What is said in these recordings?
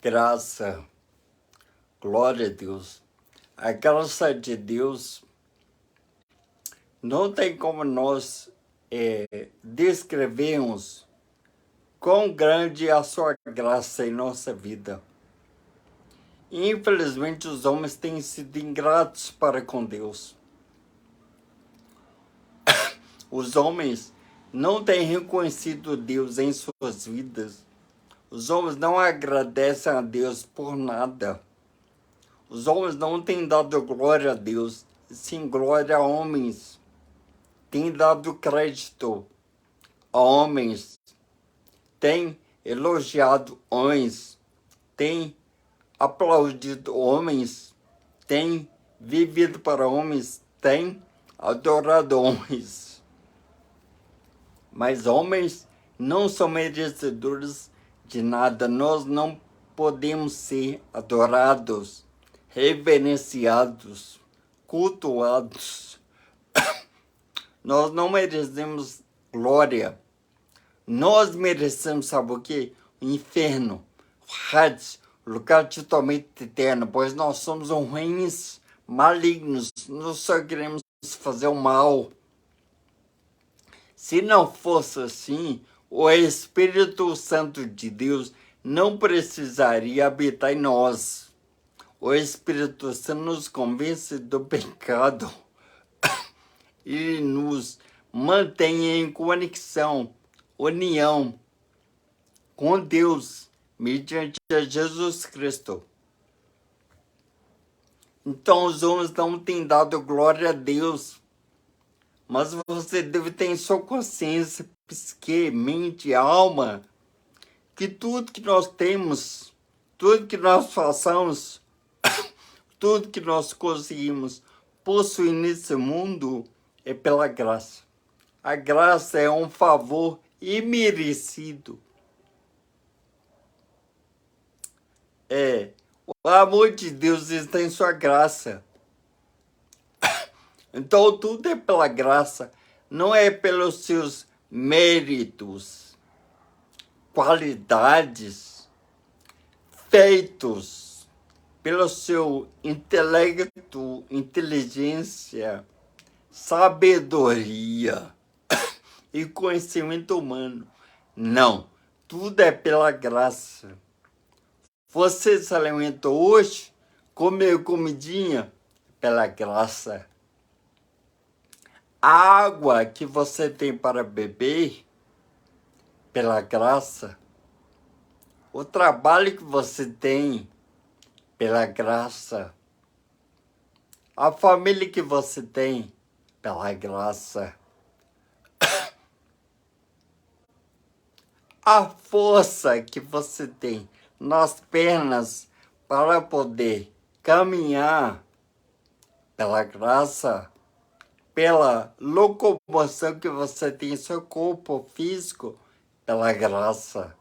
Graça, glória a Deus. A graça de Deus não tem como nós descrevermos quão grande é a sua graça em nossa vida. Infelizmente, os homens têm sido ingratos para com Deus. Os homens não têm reconhecido Deus em suas vidas. Os homens não agradecem a Deus por nada. Os homens não têm dado glória a Deus, sim glória a homens. Têm dado crédito a homens. Têm elogiado homens. Têm aplaudido homens. Têm vivido para homens. Têm adorado homens. Mas homens não são merecedores de nada. Nós não podemos ser adorados, reverenciados, cultuados. Nós não merecemos glória. Nós merecemos, sabe o quê? O inferno, o Hades, o lugar de tormento eterno, pois nós somos ruins, malignos, nós só queremos fazer o mal. Se não fosse assim, o Espírito Santo de Deus não precisaria habitar em nós. O Espírito Santo nos convence do pecado e nos mantém em conexão, união com Deus, mediante Jesus Cristo. Então os homens não têm dado glória a Deus, mas você deve ter em sua consciência, psique, mente, alma, que tudo que nós temos, tudo que nós façamos, tudo que nós conseguimos possuir nesse mundo é pela graça. A graça é um favor imerecido. O amor de Deus está em sua graça. Então tudo é pela graça, não é pelos seus méritos, qualidades, feitos, pelo seu intelecto, inteligência, sabedoria e conhecimento humano. Não, tudo é pela graça. Você se alimentou hoje, comeu comidinha, pela graça. A água que você tem para beber, pela graça. O trabalho que você tem, pela graça. A família que você tem, pela graça. A força que você tem nas pernas para poder caminhar, pela graça. Pela locomoção que você tem em seu corpo físico, pela graça.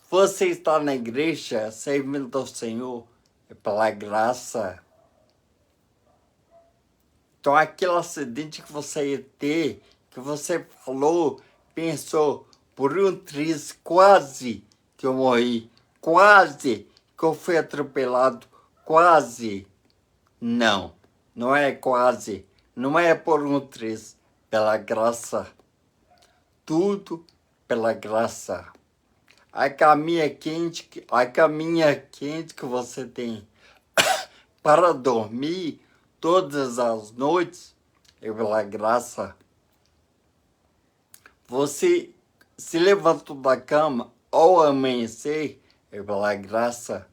Você está na igreja servindo ao Senhor, é pela graça. Então aquele acidente que você ia ter, que você falou, pensou, por um triz, quase que eu morri, quase que eu fui atropelado, quase. Não, não é quase, não é por um triz, pela graça. Tudo pela graça. A caminha quente que você tem para dormir todas as noites é pela graça. Você se levantou da cama ao amanhecer é pela graça.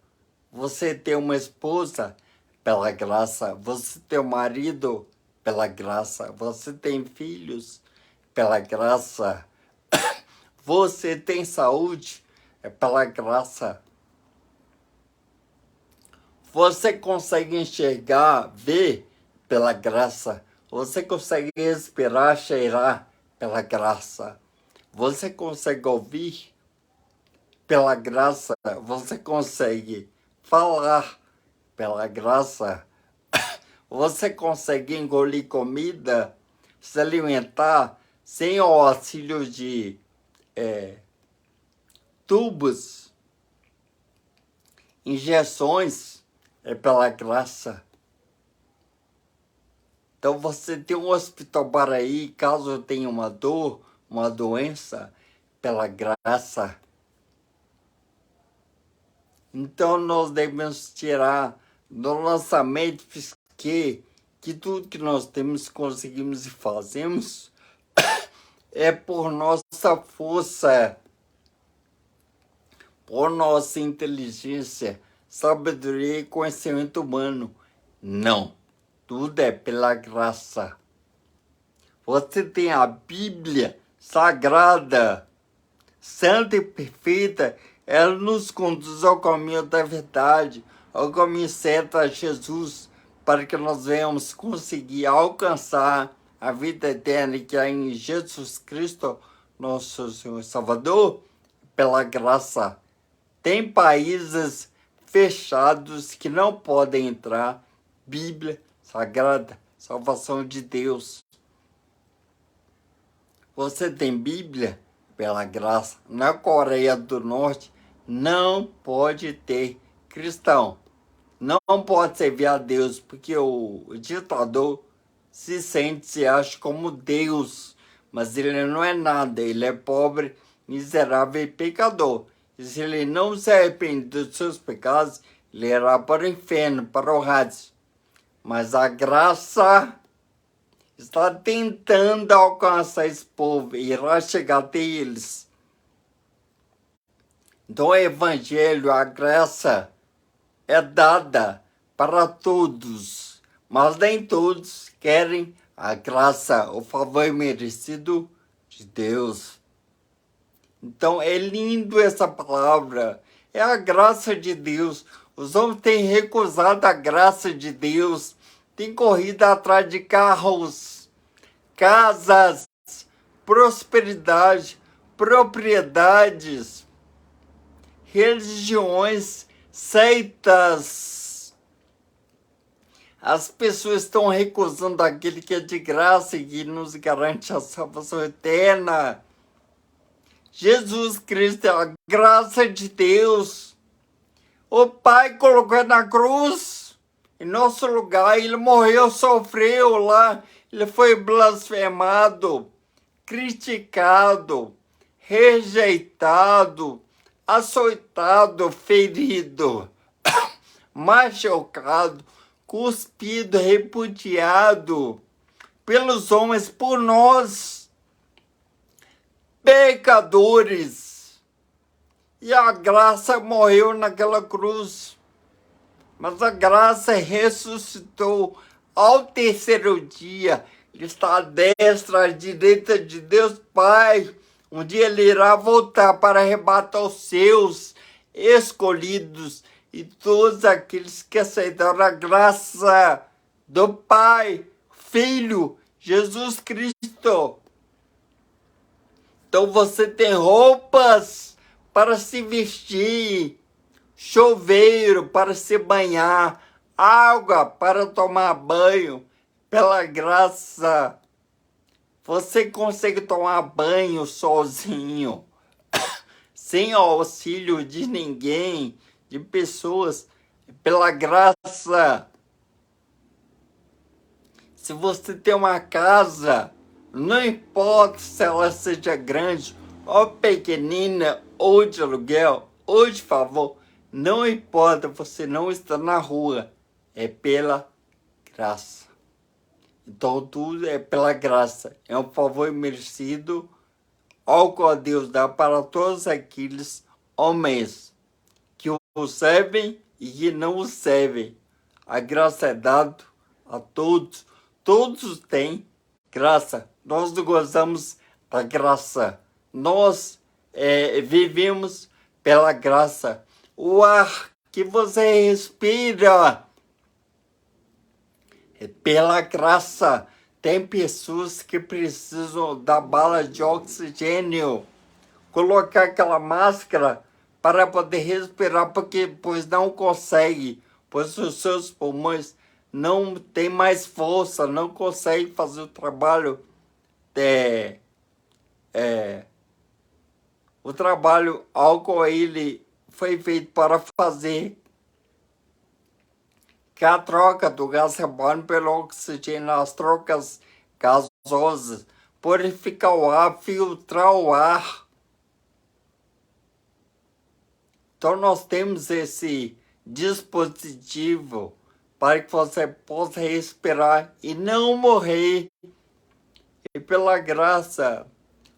Você tem uma esposa pela graça. Você tem um marido pela graça. Você tem filhos pela graça. Você tem saúde, é pela graça. Você consegue enxergar, ver, pela graça. Você consegue respirar, cheirar, pela graça. Você consegue ouvir, pela graça. Você consegue falar, pela graça. Você consegue engolir comida, se alimentar, sem o auxílio de tubos, injeções, é pela graça. Então você tem um hospital para ir, caso tenha uma dor, uma doença, pela graça. Então nós devemos tirar do nossa mente que tudo que nós temos, conseguimos e fazemos é por nossa força, por nossa inteligência, sabedoria e conhecimento humano. Não. Tudo é pela graça. Você tem a Bíblia sagrada, santa e perfeita. Ela nos conduz ao caminho da verdade, ao caminho certo a Jesus, para que nós venhamos conseguir alcançar a vida eterna que há em Jesus Cristo, nosso Senhor e Salvador, pela graça. Tem países fechados que não podem entrar. Bíblia Sagrada, salvação de Deus. Você tem Bíblia? Pela graça. Na Coreia do Norte não pode ter cristão. Não pode servir a Deus, porque o ditador se acha como Deus. Mas ele não é nada, ele é pobre, miserável e pecador. E se ele não se arrepende dos seus pecados, ele irá para o inferno, para o Hades. Mas a graça está tentando alcançar esse povo e irá chegar até eles. Então o evangelho, a graça, é dada para todos, mas nem todos querem a graça, o favor merecido de Deus. Então é lindo essa palavra, é a graça de Deus. Os homens têm recusado a graça de Deus, têm corrido atrás de carros, casas, prosperidade, propriedades, religiões, seitas. As pessoas estão recusando aquele que é de graça e que nos garante a salvação eterna. Jesus Cristo é a graça de Deus. O Pai colocou na cruz, em nosso lugar. Ele morreu, sofreu lá. Ele foi blasfemado, criticado, rejeitado, açoitado, ferido, machucado, cuspido, repudiado pelos homens, por nós, pecadores. E a graça morreu naquela cruz. Mas a graça ressuscitou ao terceiro dia. Ele está à destra, à direita de Deus Pai. Um dia ele irá voltar para arrebatar os seus escolhidos e todos aqueles que aceitaram a graça do Pai, Filho, Jesus Cristo. Então você tem roupas para se vestir, chuveiro para se banhar, água para tomar banho, pela graça. Você consegue tomar banho sozinho, sem auxílio de ninguém, de pessoas, pela graça. Se você tem uma casa, não importa se ela seja grande ou pequenina, ou de aluguel, ou de favor, não importa, você não está na rua, é pela graça. Então tudo é pela graça, é um favor merecido ao qual Deus dá para todos aqueles homens que o servem e que não o servem. A graça é dada a todos, todos têm graça. Nós não gozamos da graça, nós vivemos pela graça. O ar que você respira é pela graça. Tem pessoas que precisam da bala de oxigênio, colocar aquela máscara para poder respirar, pois não consegue, pois os seus pulmões não têm mais força, não consegue fazer o o trabalho ao qual ele foi feito para fazer, que é a troca do gás carbônico pelo oxigênio, as trocas gasosas, purificar o ar, filtrar o ar. Então nós temos esse dispositivo para que você possa respirar e não morrer. E pela graça,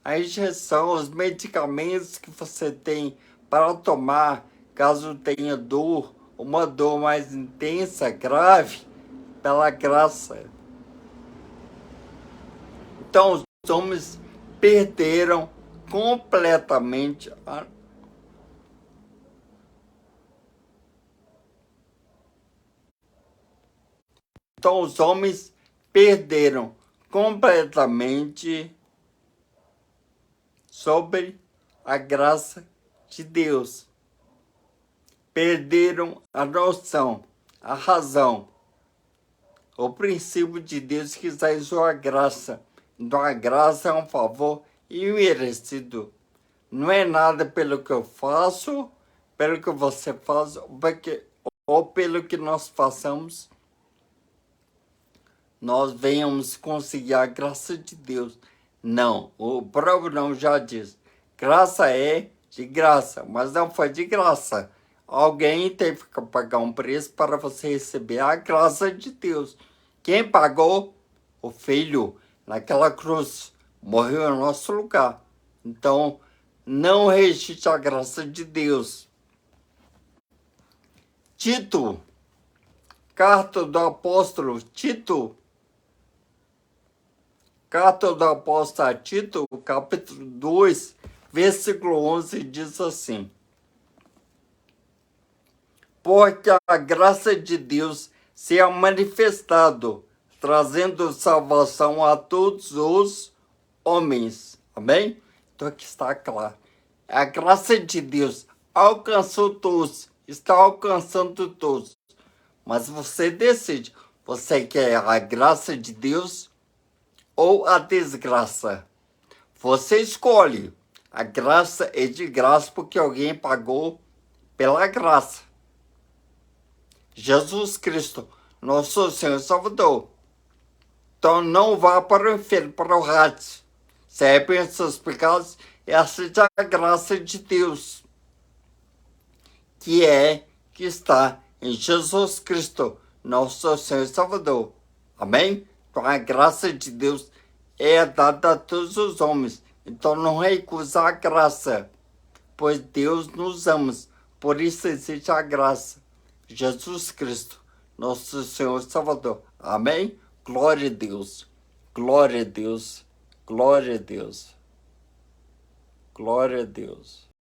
a injeção, os medicamentos que você tem para tomar, caso tenha dor, uma dor mais intensa, grave, pela graça. Então os homens perderam completamente a... Então os homens perderam completamente sobre a graça de Deus. Perderam a noção, a razão, o princípio de Deus que usou a graça. Então a graça é um favor imerecido. Não é nada pelo que eu faço, pelo que você faz, ou pelo que nós façamos, nós venhamos conseguir a graça de Deus. Não, o próprio nome já diz. Graça é de graça, mas não foi de graça. Alguém teve que pagar um preço para você receber a graça de Deus. Quem pagou? O Filho, naquela cruz, morreu em nosso lugar. Então, não rejeite a graça de Deus. Tito, carta do apóstolo Tito, carta do apóstolo a Tito, capítulo 2, versículo 11, diz assim: porque a graça de Deus se é manifestado, trazendo salvação a todos os homens. Amém? Então aqui está claro. A graça de Deus alcançou todos, está alcançando todos. Mas você decide, você quer a graça de Deus ou a desgraça? Você escolhe. A graça é de graça porque alguém pagou pela graça. Jesus Cristo, nosso Senhor e Salvador. Então não vá para o inferno, para o rato. Se arrepende dos seus pecados e aceite a graça de Deus, que está em Jesus Cristo, nosso Senhor e Salvador. Amém? Então a graça de Deus é dada a todos os homens. Então não recusa a graça, pois Deus nos ama. Por isso existe a graça. Jesus Cristo, nosso Senhor e Salvador. Amém? Glória a Deus. Glória a Deus. Glória a Deus. Glória a Deus.